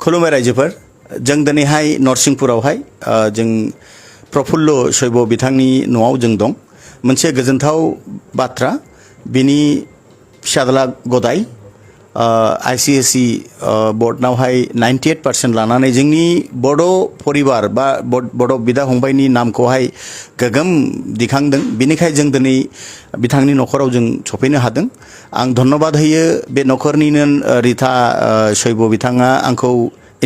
खुलुमबाय रायजोफोर जों दिनैहाय नरसिंहपुरावहाय जों प्रफुल्ल शैब बिथांनि न'आव जों दं मोनसे गोजोनथाव बाथ्रा बिनि फिसाज्ला गदाय ICSE बर्डनावहाय 98% लानानै जोंनि बड' परिबार बा बड' बिदा फंबायनि नामखौहाय गोगोम दिखांदों बिनिखाय जों दिनै बिथांनि न'खराव जों सफैनो हादों आं धन्यबाद होयो बे न'खरनिनो रिता शैब बिथाङा आंखौ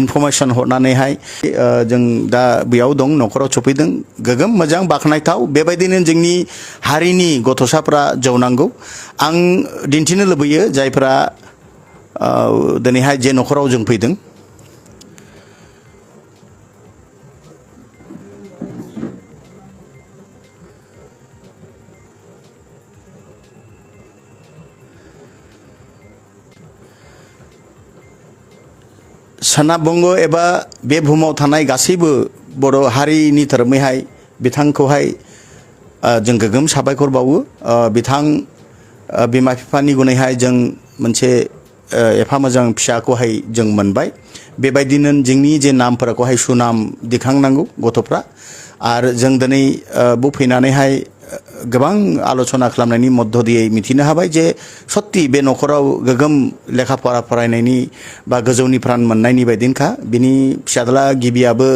इनफरमेशन हरनानैहाय जों दा बेयाव दं न'खराव सफैदों गोगोम मोजां बाखनायथाव बेबायदिनो जोंनि हारिनि गथ'साफ्रा जौनांगौ आं दिन्थिनो लुबैयो जायफ्रा दिनैहाय जे न'खराव जों फैदों सोनाब बंग एबा बे बुहुमाव थानाय गासैबो बर' हारिनि धोरोमैहाय बिथांखौहाय जों गोगोम साबायखर बावो बिथां बिमा बिफानि गुनैहाय जों मोनसे एफा मोजां फिसाखौहाय जों मोनबाय बेबायदिनो जोंनि जे नामफोरखौहाय सुनाम दिखांनांगौ गथ'फ्रा आरो जों दिनै फैनानैहाय गोबां आलोचना खालामनायनि मध्यदियै मिथिनो हाबाय जे सत्ति बे न'खराव गोगोम लेखा फरा फरायनायनि बा गोजौनि प्रान मोननायनि बायदिनोखा बिनि फिसाज्ला गिबियाबो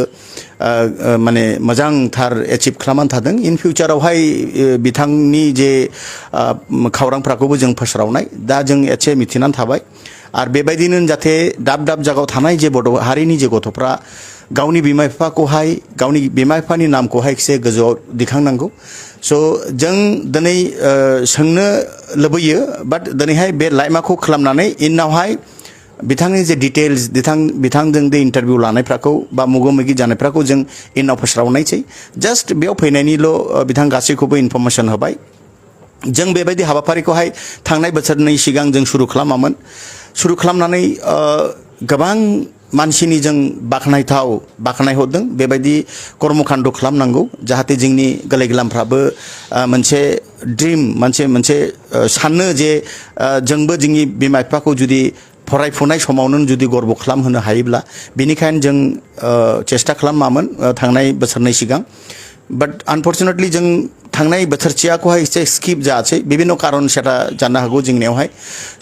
माने मोजांथार एचिभ खालामनानै थादों इन फिउचारावहाय बिथांनि जे खौरांफोरखौबो जों फोसावनाय दा जों एसे मिथिनानै थाबाय आरो बेबायदिनो जाहाथे दाब दाब जायगायाव थानाय जे बड' हारिनि जे गथ'फ्रा गावनि बिमा बिफाखौहाय गावनि बिमा बिफानि नामखौहाय एसे गोजौआव दिखांनांगौ स' जों दिनै सोंनो लुबैयो बाट दिनैहाय बे लाइमाखौ खालामनानै इनावहाय बिथांनि जे डिटेल्स बिथांजों दे इन्टारभिउ लानायफोरखौ बा मोगा-मोगि जानायफोरखौ जों इनाव फोसावनायसै जास्ट बेयाव फैनायनिल' बिथां गासैखौबो इनफरमेशन होबाय जों बेबायदि हाबाफारिखौहाय थांनाय बोसोरनै सिगां जों सुरु खालामामोन सुरु खालामनानै गोबां मानसिनि जों बाखनायहरदों बेबायदि कर्मकाण्ड खालामनांगौ जाहाथे जोंनि गोरलै गोरलामफ्राबो मोनसे ड्रिम मोनसे साननो जे जोंबो जोंनि बिमा बिफाखौ जुदि फरायफुनाय समावनो जुदि गर्व खालामहोनो हायोब्ला बेनिखायनो जों चेष्टा खालामामोन थांनाय बोसोरनै सिगां बाट आनफर्चुनेटलि जों थांनाय बोसोरसेयाखौहाय एसे स्किप जायासै बिभिन्न कारन सेटा जानो हागौ जोंनियावहाय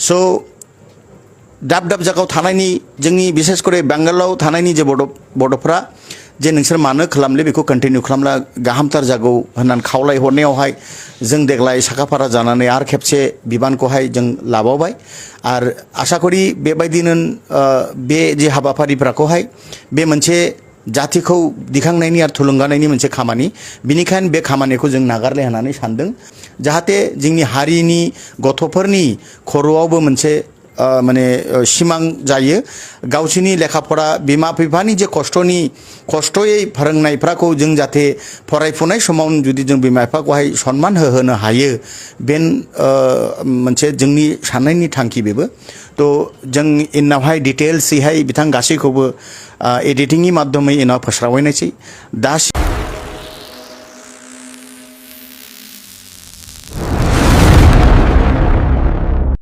स' दाब दाब जायगायाव थानायनि जोंनि बिसेस करे बेंगलाव थानायनि जे बड'फ्रा जे नोंसोर मानो खालामले बेखौ कन्टिनिउ खालामला गाहामथार जागौ होननानै खावलायहरनायावहाय जों देग्लाय साखाफारा जानानै आरो खेबसे बिबानखौहाय जों लाबावबाय आरो आसा करि बेबायदिनो बे जे हाबाफारिफोरखौहाय बे मोनसे जातिखौ दिखांनायनि आरो थुलुंगानायनि मोनसे खामानि बिनिखायनो बे खामानिखौ जों नागारले होननानै सानदों जाहाथे जोंनि हारिनि गथ'फोरनि खर'आवबो मोनसे माने सिमां जायो गावसिनि लेखाफोरा बिमा बिफानि जे खस्थ'यै फोरोंनायफोरखौ जों जाहाथे फरायफुनाय समाव जुदि जों बिमा बिफाखौहाय सन्मान होनो हायो बे मोनसे जोंनि साननायनि थांखि बेबो तो जों इनावहाय डिटेल्सैहाय बिथां गासैखौबो एडिटिंनि माध्यमै इनाव फोसावनायसै दा